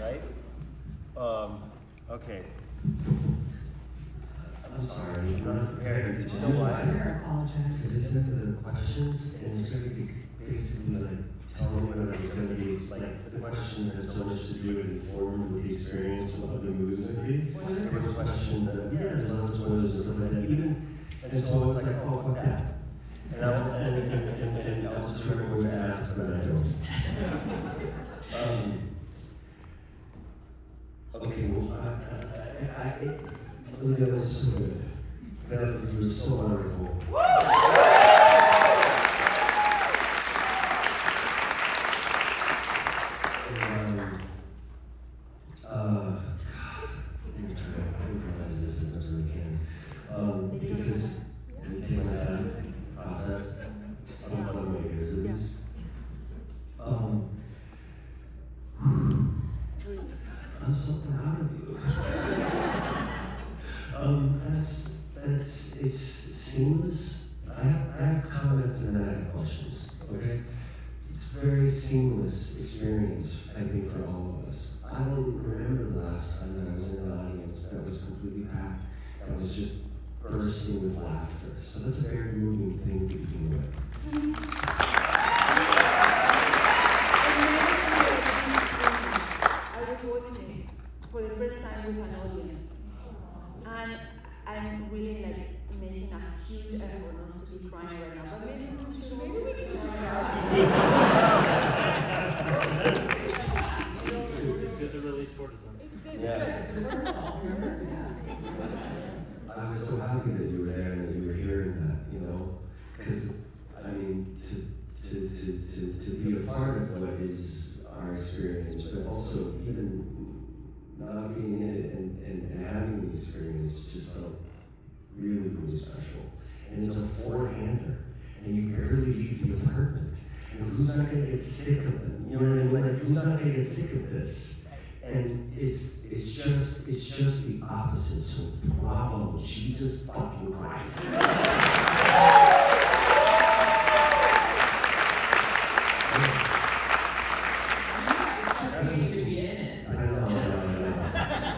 Right? Okay. I'm sorry, I'm not prepared. You know why? I apologize. Because I sent the questions and it's going to basically like tell me what I was going to be, like the questions had so much to do and inform with the experience of the movies I made. There were questions that, there's lots of spoilers and stuff like that. Even, and so I was like, oh, fuck that. And I'll just remember what to ask, but I don't. Okay, well, Olivia was so good. Penelope, you were so wonderful. God, I'm trying to improvise this as much as I can. Because I need to take my time, process. I'm not on my ears at least. I'm so proud of you. It's seamless. I have comments and then I have questions, okay? It's a very seamless experience, I think, for all of us. I don't remember the last time that I was in an audience that was completely packed, that was just bursting with laughter. So that's a very moving thing to begin with. I was watching for the first time with an audience, and I'm really like making a huge effort not to be crying right now, but maybe we can just cry. It's good to release cortisone. I was so happy that you were there and that you were hearing that, you know, because I mean, to be a part of what is our experience, but also even not being in it and having the experience just felt really, really special. And it's a four-hander, and you barely leave the apartment. And who's not going to get sick of them? You know what I mean? Like, who's not going to get sick of this? And it's just the opposite. So bravo, Jesus fucking Christ.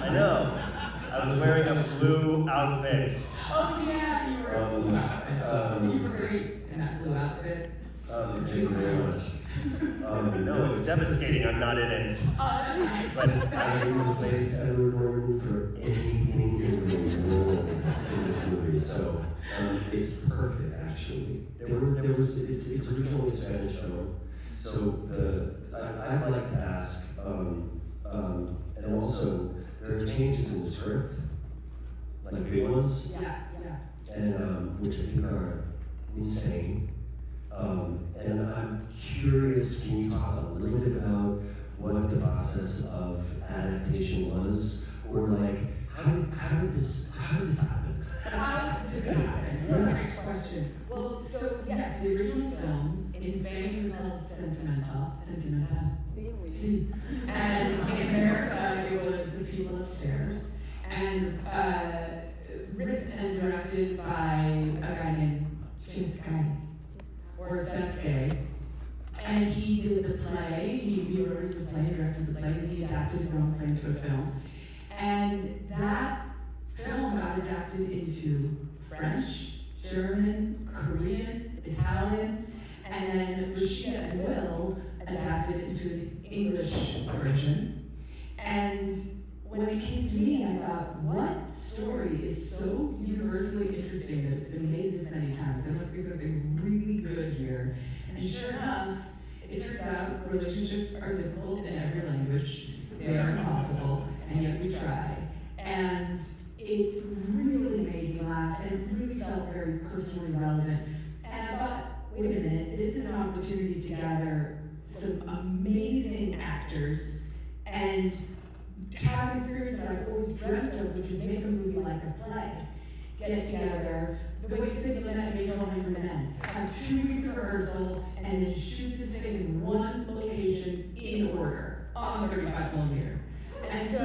I know. I was wearing a blue outfit. Oh yeah, you were blue outfit. You were great in that blue outfit. Thank you very much. No, it's devastating. I'm not in it. But I didn't replace Edward Norton for anything in the world in this movie. So it's perfect, actually. It's originally a Spanish film. So I'd like to ask, and also there are changes in the script, like big ones, and which I think are insane. And I'm curious, can you talk a little bit about what the process of adaptation was, or like how did this happen? How did this happen? Great question. Well, so yes, the original film in Spain was called Sentimental. See. And in America it was The People Upstairs, and written and directed by a guy named Sesuke. And he did the play, he wrote the play, directed the play, and he adapted his own play into a film. And that film got adapted into French, German, Korean, Italian, and then Rashida and Will adapted into an English version. And when it came to me, I thought, what story is so universally interesting that it's been made this many times? There must be something really good here. And sure enough, it turns out relationships are difficult in every language. They are impossible, and yet we try. And it really made me laugh, and it really felt very personally relevant. And I thought, wait a minute, this is an opportunity to gather some amazing actors and have an experience that I've always dreamt of, which is make a movie like a play. Get together, the way City Lynette made 1,200 Men, have 2 weeks of rehearsal, and then shoot this thing in one location in order on 35 millimeter. And so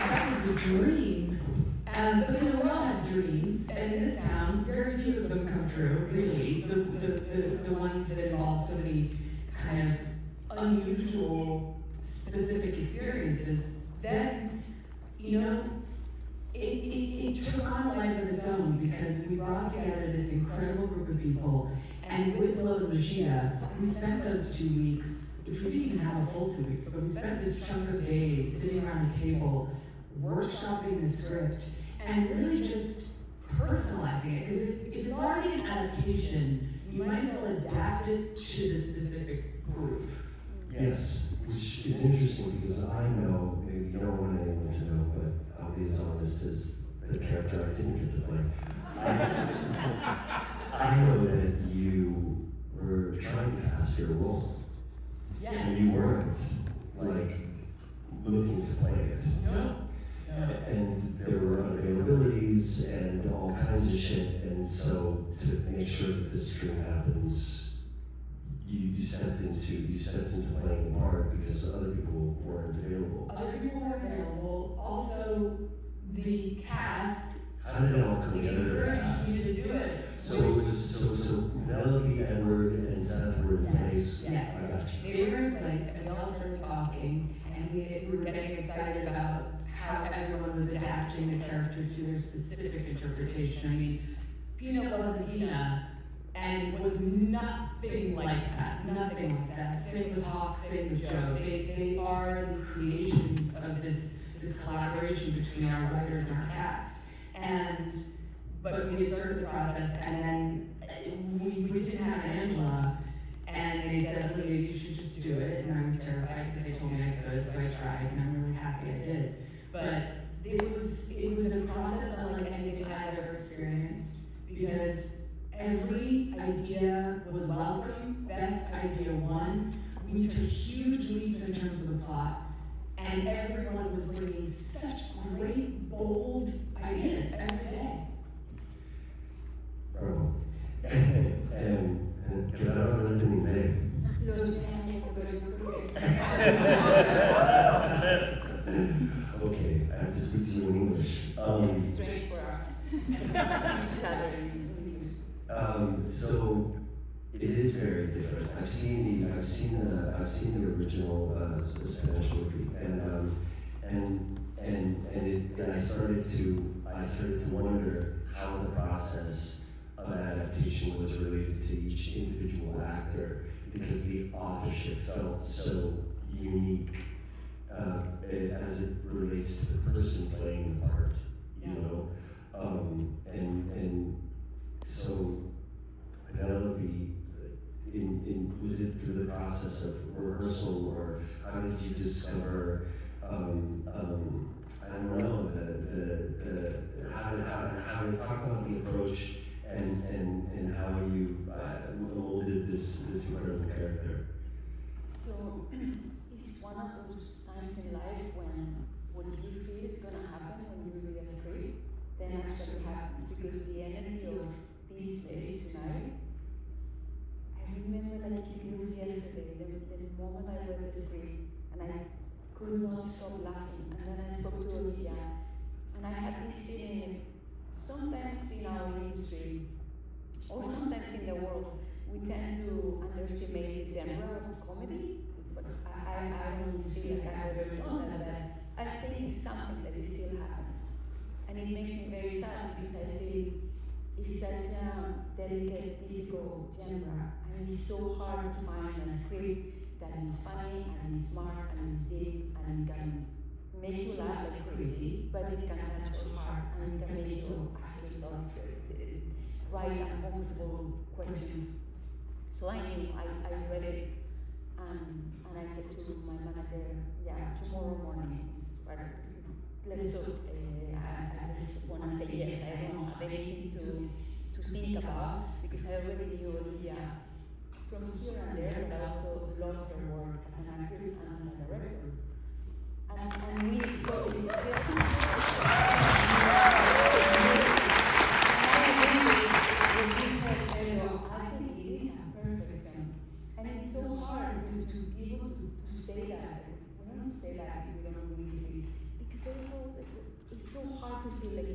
that was the dream. But we all have dreams, and in this town, very few of them come true. together, really, the ones that involve so many kind of unusual, specific experiences, then, you know, it took on a life of its own because we brought together this incredible group of people, and with Lola Magia, we spent those 2 weeks, which we didn't even have a full 2 weeks, but we spent this chunk of days sitting around a table, workshopping the script, and really just personalizing it. Because if it's already an adaptation, you might as well adapt it to the specific group. Yes, which is interesting because I know, maybe you don't want anyone to know, but I'll be as honest as the character I didn't get to play. I know that you were trying to cast your role. Yes. And you weren't, like, looking to play it. No. And there were unavailabilities and all kinds of shit, and so to make sure that this dream happens, you stepped into playing the part because other people weren't available. Other people were available. Also, the cast How did it all come together? encouraged you to do it. So it was so Penelope, Edward, and Seth were in place. Yes. I got you. They were in place, and we all started talking, and we were getting excited about how everyone was adapting the character to their specific interpretation. I mean, Pina wasn't Pina, and was nothing like that. Nothing like that. Same with Hawk, same with Joe. They are the creations of this collaboration between our writers and our cast. But we had started the process, and then we didn't have Angela, and they said, Olivia, you should just do it. And I was terrified, but they told me I could, so I tried, and I'm really happy I did. But it was a process unlike anything I've ever experienced, because every idea was welcome, best idea won. We took huge leaps in terms of the plot, and everyone was bringing such great, bold ideas every day. Bravo. And que la hora no terminé. Lo sé, amigo, pero yo creo que... Okay, I have to speak to you in English. It's strange for us. Each other in English. So it is very different. I've seen the original the Spanish movie, and I started to wonder how the process of adaptation was related to each individual actor, because the authorship felt so unique as it relates to the person playing the part, you know, and so Penelope, was it through the process of rehearsal, or how did you discover? I don't know, how to talk about the approach and how you molded this incredible character. So it's one of those times in life when you feel it's gonna happen, when you read a script, then actually happens, because the energy of these days tonight, I remember like it was yesterday, the moment I read the script, and I could not stop laughing, and then I spoke to Olivia, and I had this feeling, sometimes in our industry, or sometimes in the world, we tend to underestimate the genre of comedy, but I don't feel like I've ever done that, but I think it's something that it still happens. And it makes me very sad, because I feel it's such a delicate, difficult genre, and it's so hard to find a script that is funny and is smart and is deep and can make you laugh like crazy, but it can touch your heart and it can make you ask yourself right uncomfortable questions. So I knew, I read it, and I said to my manager, yeah, tomorrow morning, let's do I just want to say yes. I don't have anything to think about, because I already knew Olivia from here and there, but I also loved her work as an actress and as a director. And we so Pedro, I think it is a perfect film. And it's so hard to be able to say that. We don't say that if we don't really feel, because there's all it's so hard to feel like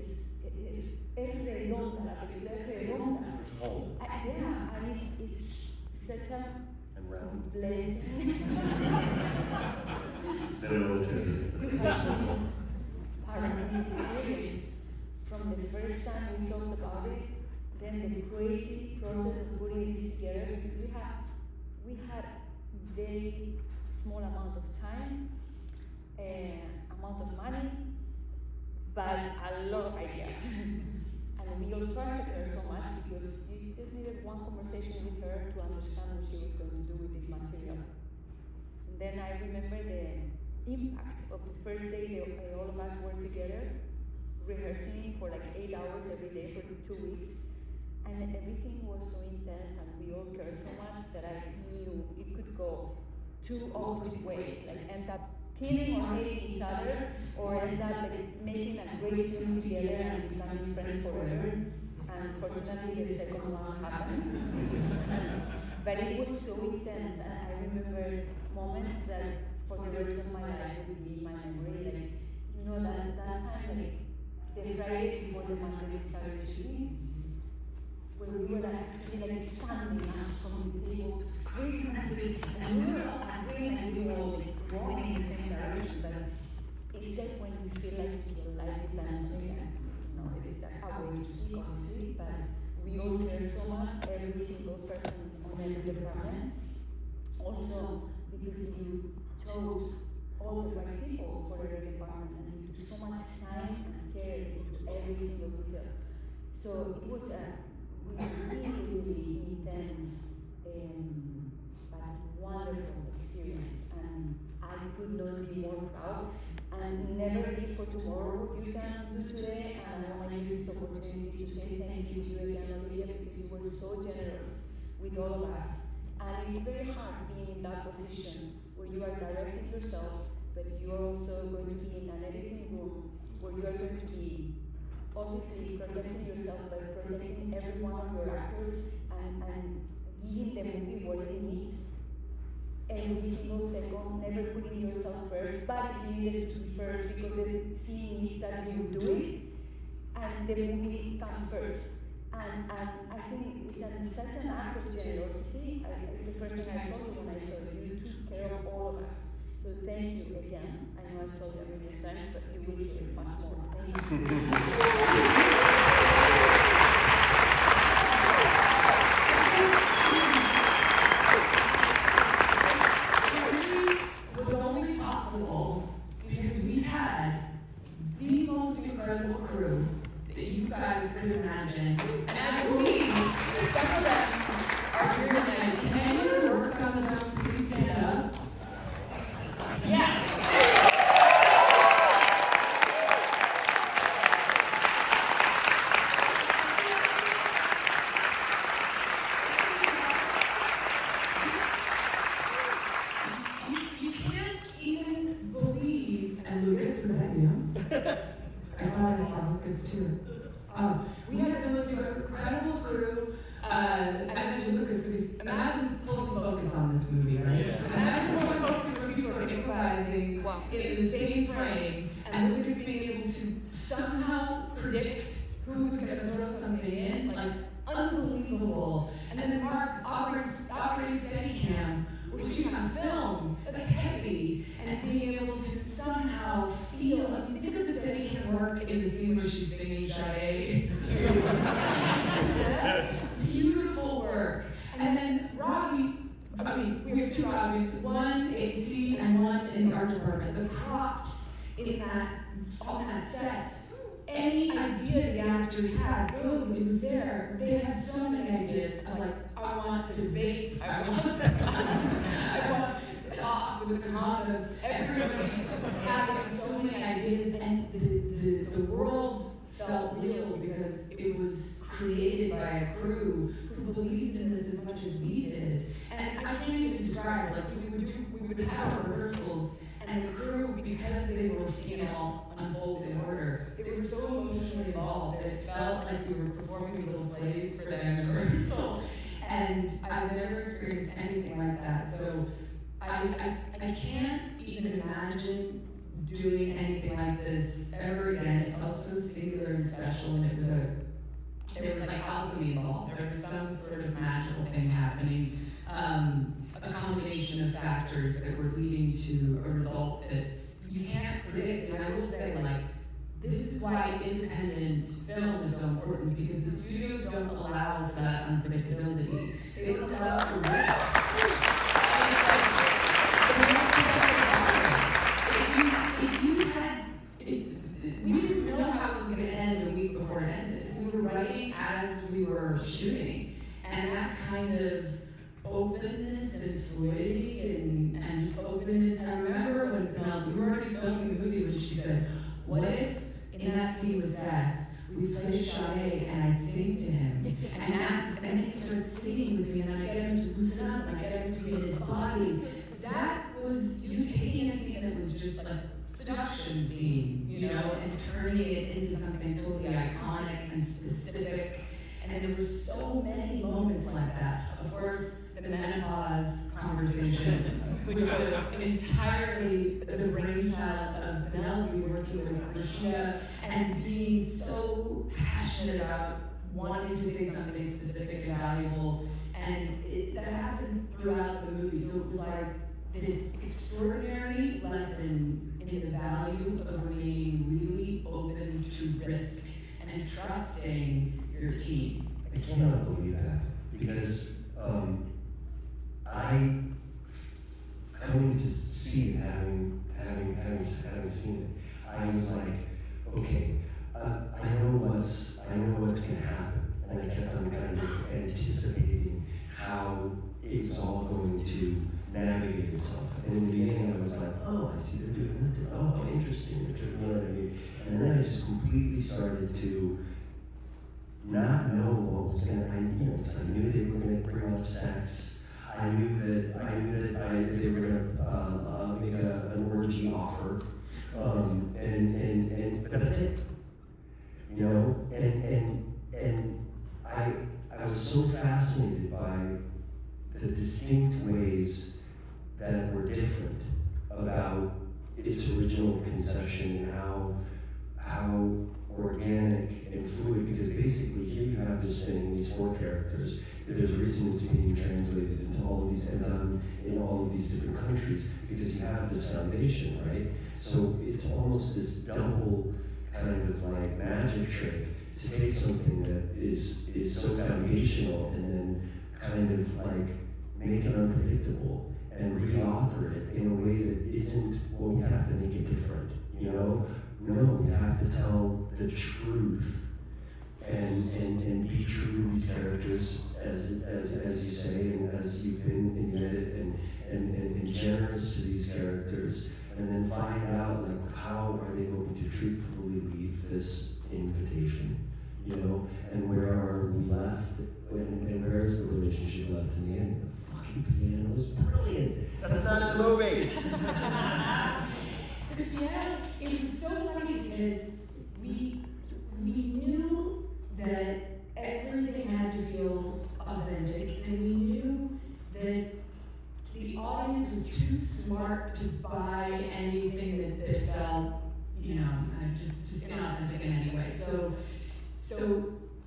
es redonda, la película es redonda. It's home Yeah, and it's such a and round. blessing No, to have part of this experience. From the first time we talked about it, then the crazy process of putting this together, because we had very small amount of time, amount of money, but a lot of ideas. And we all trusted her so much because you just needed one conversation with her to understand what she was going to do with this material. And then I remember the impact of the first day that all of us were together, rehearsing for like 8 hours every day for 2 weeks. And everything was so intense and we all cared so much that I knew it could go two opposite ways, like end up killing or hating each other, or end up like making a great film together and becoming friends forever. And fortunately the second one happened. But it was so intense, and I remember moments that for the rest of my life would be in my memory, like, you know, that time, like the Friday before the Monday we started shooting, where we were actually like standing up from the table to scream and we were all agreeing and we were all like rowing in the same direction, but except when we feel like your life depends on it, and you know, it is that our way to speak, obviously, but we all cared so much, every single person on every department. Also, because you chose all the right people for every department and you took so much time and care into every single detail. So it was a really intense but wonderful experience, and I could not be more proud. And never leave for tomorrow what you can do today, and I want to use this opportunity to say thank you to you again, Olivia, because you were so generous with all of us. And it's very hard being in that position where you are directing yourself, but you are also going to be in an editing room where you are going to be obviously protecting yourself by protecting every one of your actors and giving the movie what it needs every single second, never putting yourself first, but if you needed to be first because the scene needs that you do it, and the movie comes first. And I think it's such an act of generosity. It's the first thing I told you when I saw you, you took care of all of us. So thank you again. I know I've told you a million times, but you will hear much more. Thank you. It was only possible because we had the most incredible crew that you guys could imagine. And I believe some of them are here tonight. Can anyone work on the film? Please stand up. Yeah. You can't even believe, and Lucas, was that you? I thought I saw Lucas too. We had the most incredible crew. I mentioned Lucas because imagine pulling focus on this movie, right? Yeah. Imagine pulling focus when people are improvising in the same frame, and Lucas being able to somehow predict who's going to throw something in, like unbelievable. And then Mark operating Steadicam, we're shooting on film, that's heavy, and being able to somehow feel, I mean, think of the Steadicam work in the scene where she's singing Sade. Beautiful work. And then Robbie, I mean, we have two Robbies, one AC and one in the art department. The props in that, on that set, any idea the actors had, boom, it was there. They had so many ideas of like, I want to vape, I want with the condoms, everybody having so many ideas, and the world felt real because it was created by a crew who believed in this as much as we did. And I can't even describe, like we would have rehearsals, and the crew, because they were seeing it all unfold in order, they were so emotionally involved that it felt like we were performing little plays for them in rehearsal. And I've never experienced anything like that. So I can't even imagine doing anything like this ever again. It felt so singular and special, and there was like alchemy involved. There was some sort of magical thing happening, a combination of factors that were leading to a result that you can't predict. And I will say, like, this is why independent film is so important, because the studios don't allow for that unpredictability. They don't allow for risk. We didn't know how it was going to end a week before it ended. We were writing as we were shooting, and that kind of openness and fluidity and just openness. I remember when Penelope, we were already filming the movie, when she said, "What if in that scene with Seth, we play Sade and I sing to him, and then he starts singing with me, and then I get him to loosen up, and I get him to be in his body." That was you taking a scene that was just a seduction scene, you know, and turning it into something totally iconic and specific. And there were so many moments like that. Of course, the menopause conversation, which was entirely the brainchild of Penelope working with Rashida and being so passionate about wanting to say something specific and valuable. And that happened throughout the movie. So it was like this extraordinary lesson in the value of remaining really open to risk and trusting your team. I cannot believe that, because I, coming to see it, having seen it, I was like, okay, I know what's going to happen, and I kept on kind of anticipating how it was all going to navigate itself. And in the beginning, I was like, oh, I see they're doing that. Oh, interesting. You know what I mean? And then I just completely started to not know what was going to. I knew they were going to bring up sex. I knew that they were going to make an orgy offer, but that's it. You know, and I was so fascinated by the distinct ways that were different about its original conception, and how organic and fluid, because basically here you have this thing, these four characters, that there's a reason it's being translated into all of these and done in all of these different countries, because you have this foundation, right? So it's almost this double kind of like magic trick to take something that is so foundational and then kind of like make it unpredictable and re-author it in a way that isn't, well, we have to make it different, you know? No, we have to tell the truth and be true to these characters as you say, and as you've been in your edit, and generous to these characters, and then find out like how are they going to truthfully leave this invitation, you know, and where are we left, and where is the relationship left in the end? The fucking piano is brilliant. That's not in the movie. The piano, it was so funny because we knew that everything had to feel authentic, and we knew that the audience was too smart to buy anything that felt, you know, just inauthentic in any way. So,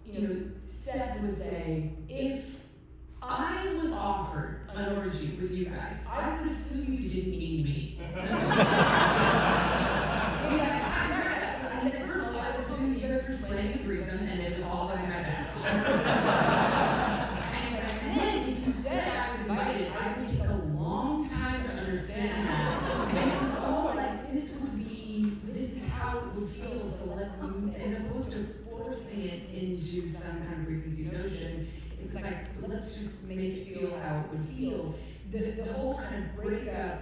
you know, Seth would say, if I was offered an orgy with you guys, I would assume you didn't mean me. First of all, I would assume you guys were planning a threesome and it was all behind my back. And then if you said I was invited, I would take a long time to understand that. And it was all like, this is how it would feel, so let's move, as opposed to forcing it into some kind of preconceived notion. It was like, let's just make it feel how it would feel. The whole kind of breakup,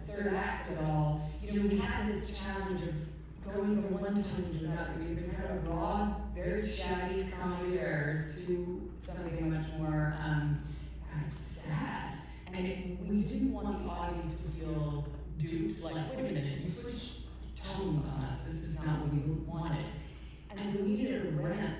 third act of it all, you know, we had this challenge of going from one tone to another. We've been kind of raw, very shaggy comedy errors to something much more kind of sad. And we didn't want the audience to feel duped, like, wait a minute, you switched tones on us. This is not what we wanted. And so we needed a ramp.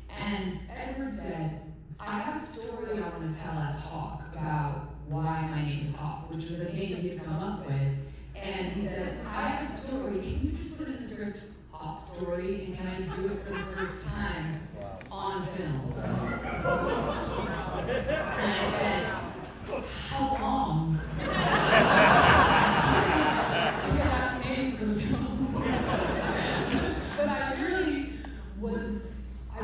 And Edward said, I have a story I want to tell as Hawk about why my name is Hawk, which was a name he had come up with. And he said, I have a story, can you just put in the script, Hawk story, and can I do it for the first time on film? And I said, how long? You're not paying for the film. But I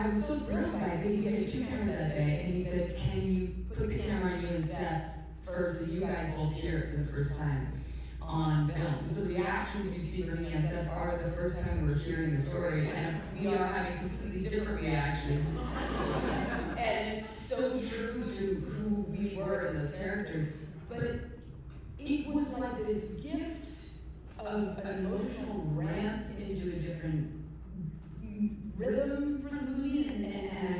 was so thrilled by it. So he gave me 2 cameras that day, and he said, can you put the camera on you and Seth first so you guys both hear it for the first time on film? So the reactions you see from me and Seth are the first time we're hearing the story, and we are having completely different reactions. And it's so true to who we were in those characters. But it was like this gift of an emotional ramp into a different rhythm for the movie, and I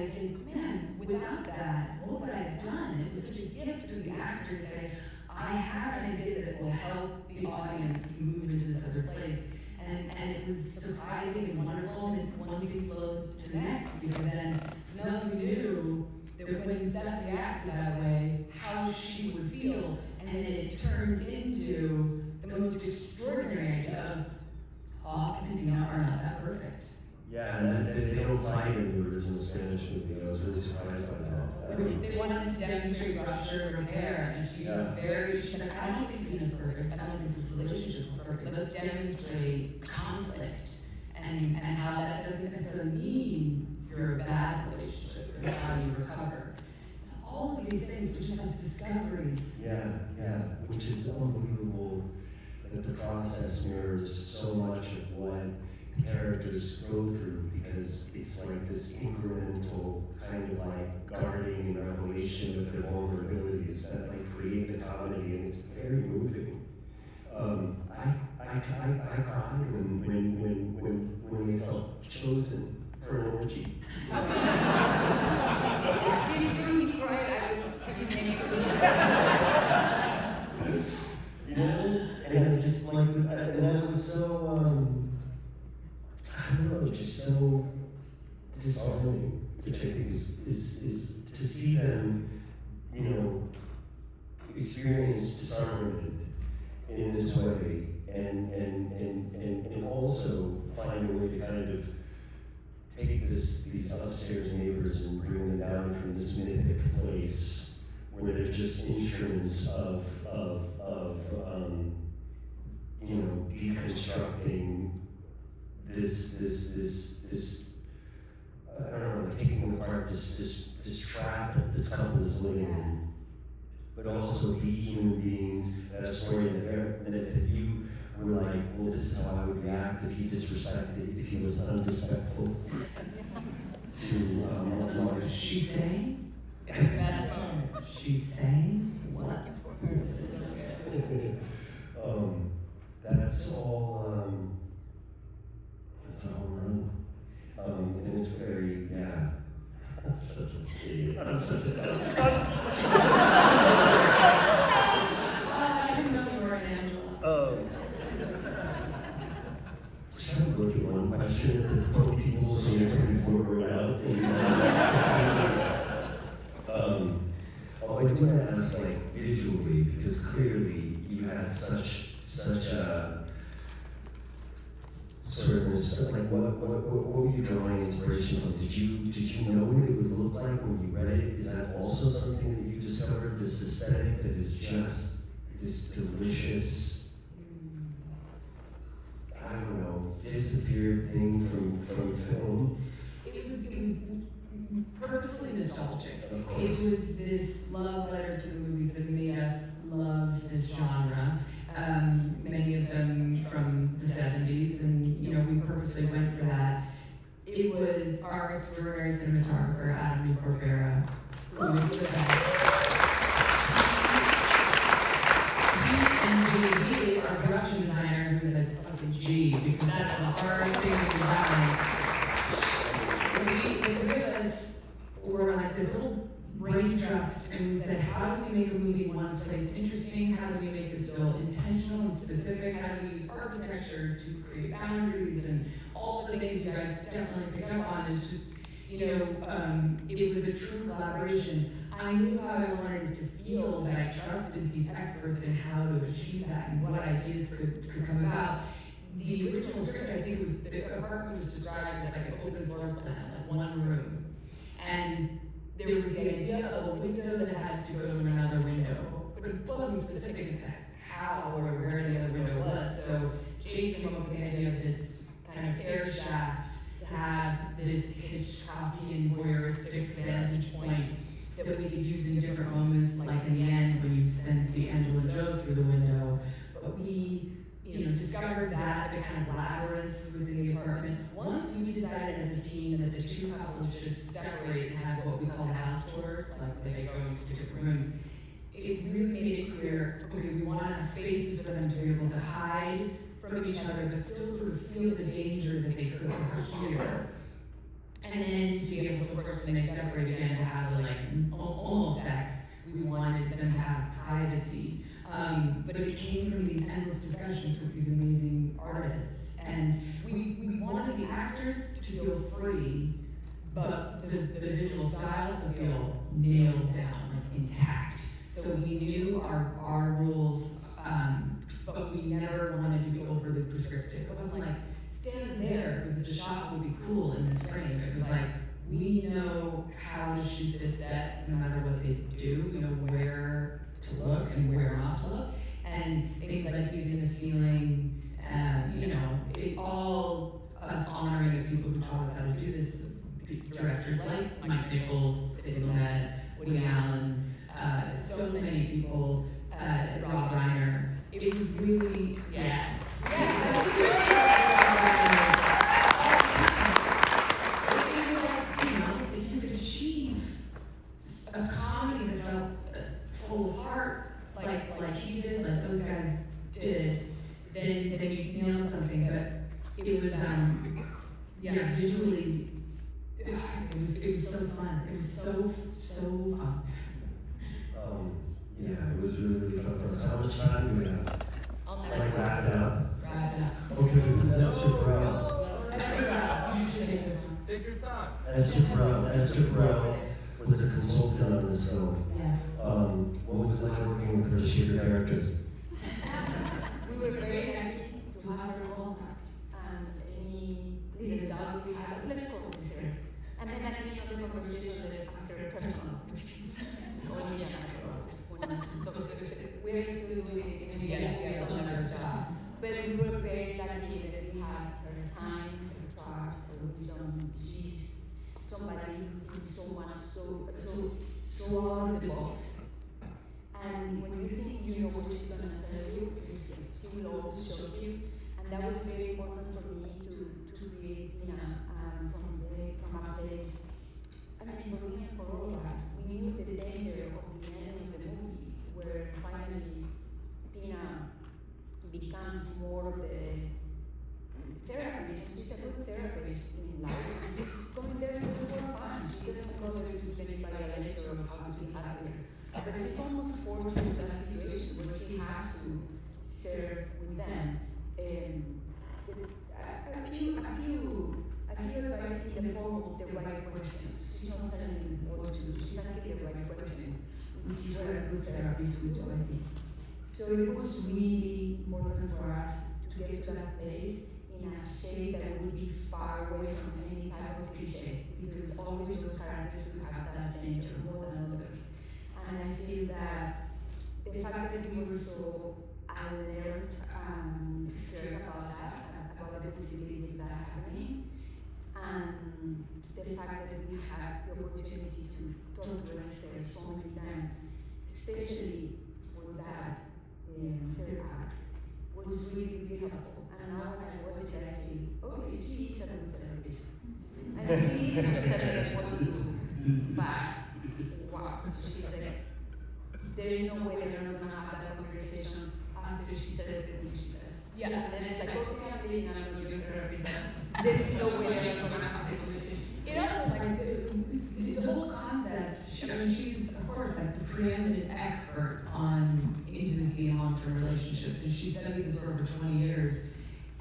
think, man, without that, what would I have done? It was such a gift to the actor to say, I have an idea that will help the audience move into this other place. And it was surprising and wonderful, and one thing flowed to the next, because then none of we knew that when Seth reacted that way, how she would feel, and then it turned into the most extraordinary idea of Hawk and Peanut are not that perfect. Yeah, and they don't fight in the original Spanish movie. I was really surprised by that. They wanted to demonstrate rupture and repair, and she was she's like, I don't think Peanut's perfect, I don't think this relationship is perfect. Let's demonstrate conflict and how that doesn't necessarily mean you're a bad relationship, or how you recover. So all of these things were just like discoveries. Yeah, which is unbelievable that the process mirrors so much of what characters go through, because it's like this incremental kind of like guarding and revelation of their vulnerabilities that like create the comedy, and it's very moving. I cried when they felt chosen for an orgy. It is true, he cried. I was sitting next to him. You know, and I just like, and that was so I don't know, just so disarming, which I think is to see them, you know, experience disarmament in this way, and also find a way to kind of take these upstairs neighbors and bring them down from this mythic place where they're just instruments of you know, deconstructing this I don't know, like taking apart this trap that this couple is living in, but also be human beings. That story that you were like, well, this is how I would react if he disrespected, if he was unrespectful to She's saying? She's saying? What? That's all. That's a home run. And it's very, yeah. I'm such a idiot. I'm such a dumb. I didn't know you were an Angela. Should I look at one question that the poor people from the 24 wrote out? Although I do want to ask, like, visually, because clearly you had such a sort of this, like, what were you drawing inspiration from? Did you know what it would look like when you read it? Is that also something that you discovered, this aesthetic that is just this delicious, I don't know, disappeared thing from film? It was purposely nostalgic. Of course. It was this love letter to the movies that made us love this genre. Many of them from the 70s, and you know, we purposely went for that. It was our extraordinary cinematographer, Adam Corpera, who is the best. He and JB, our production designer, who's like fucking G, because that's the hard thing to design. The three of us were like this little brain trust, and we said, how do we make a movie in one place interesting? How do we make this feel intentional and specific? How do we use architecture to create boundaries and all the things you guys definitely picked up on? It's just, you know, it was a true collaboration. I knew how I wanted it to feel, but I trusted these experts in how to achieve that and what ideas could come about. The original script, I think, was the apartment was described as like an open floor plan, like one room. And there was the idea of a window that had to go to another window, but it wasn't specific as to how or where the other window was. So Jake came up with the idea of this kind of air shaft to have this Hitchcockian voyeuristic vantage point that we could use in different moments, like in the end when you then see Angela Joe through the window. But we, discovered that the kind of labyrinth within the apartment. Once we decided as a team that the two couples should separate and have what we call house tours, like they go into different rooms, it really made it clear, okay, we want to have spaces for them to be able to hide from each other, but still sort of feel the danger that they could overhear. And then to be able to, of course, when they separate again, to have like almost sex, we wanted them to have privacy. But it came from these endless discussions with these amazing artists. And we wanted the actors to feel free, but the visual style to feel nailed down, like intact. So we knew our rules, but we never wanted to be overly prescriptive. It wasn't like, stand there because the shot will be cool in this frame. It was like, we know how to shoot this set no matter what they do. We know where to look and where not to look. And things like using the ceiling, it all us honoring the people who taught us how to do this with directors like Mike Nichols, Sidney Lumet, Woody Allen, so many people, Rob Reiner. It was really, yes. If you could achieve a comedy that felt full of heart, like he did, like those guys did, then you nailed something. But it was, visually, it was so fun. It was so fun. Yeah, it was really fun for us. How much time do we have? Like wrap it up? Wrap it up. Okay, who's Esther Burrell? You should take this one. Take your time. Esther Burrell was a consultant on this film. Yes. What was it like working with her? She her characters? We were very lucky to have her contact and any little doubt we had, let's go with this girl. And then at the end of the conversation, let's answer personal, which is Olivia and I so we're still doing it in the Yes, on our job. But we were very lucky that we had her time, her trust, her wisdom. She's somebody who thinks so much, so out of the box. And when you think you know what she's gonna tell you, she will always shock you. And that was very important for me to be, from a place. I mean, for me and for all of us, we knew the danger of the end of the movie, where finally Pina becomes more of the therapist. She's a good therapist in life. She's going there just for fun. She doesn't go there to give anybody a lecture on how to be happier. But she's almost forced into that situation where she has to share with them a few advice in the form of the right questions. She's not telling them what to do. She's asking the right question, which is what a good therapist would do, I think. So it was really important for us to get to that place in a shape that would be far away from any type of cliche, because always those characters would have that danger more than others. And I feel that the fact that we were so alert and scared about that, about the possibility of that happening, and the fact that we had the opportunity to talk to Esther so many times, especially for that third act, was really, really helpful. And now when I watch it, I feel, okay, she is a good therapist. And she is telling us what to do. But, wow, she's like, there is no way they're not going to have that conversation after she says the thing she says. Yeah. And then it's like, okay, I'm really not a good therapist. There is no way they're not going to have the conversation. It also, like, the whole concept, she's, of course, like the preeminent expert on intimacy and long-term relationships, and she studied this for over 20 years.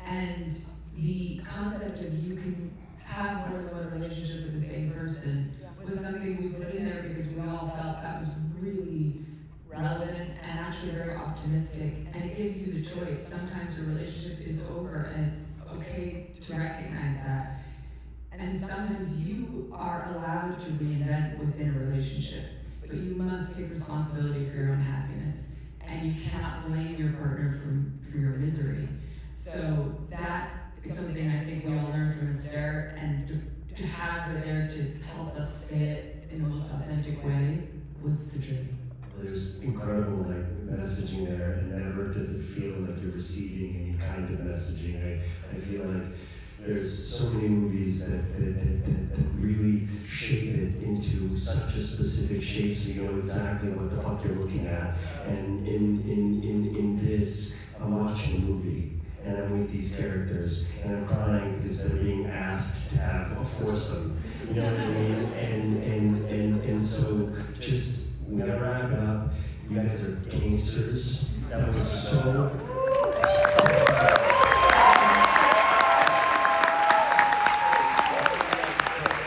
And the concept of you can have more than one relationship with the same person was something we put in there because we all felt that actually very optimistic, and it gives you the choice. Sometimes your relationship is over, and it's okay to recognize that. And sometimes you are allowed to reinvent within a relationship, but you must take responsibility for your own happiness, and you cannot blame your partner for your misery. So that is something I think we all learned from Esther, and to have her there to help us say it in the most authentic way was the dream. There's incredible messaging there, and never does it feel like you're receiving any kind of messaging. I feel like there's so many movies that really shape it into such a specific shape, so you know exactly what the fuck you're looking at. And in this, I'm watching a movie, and I'm with these characters, and I'm crying because they're being asked to have a foursome. You know what I mean? And so just we gotta wrap it up. You guys are gangsters. That was so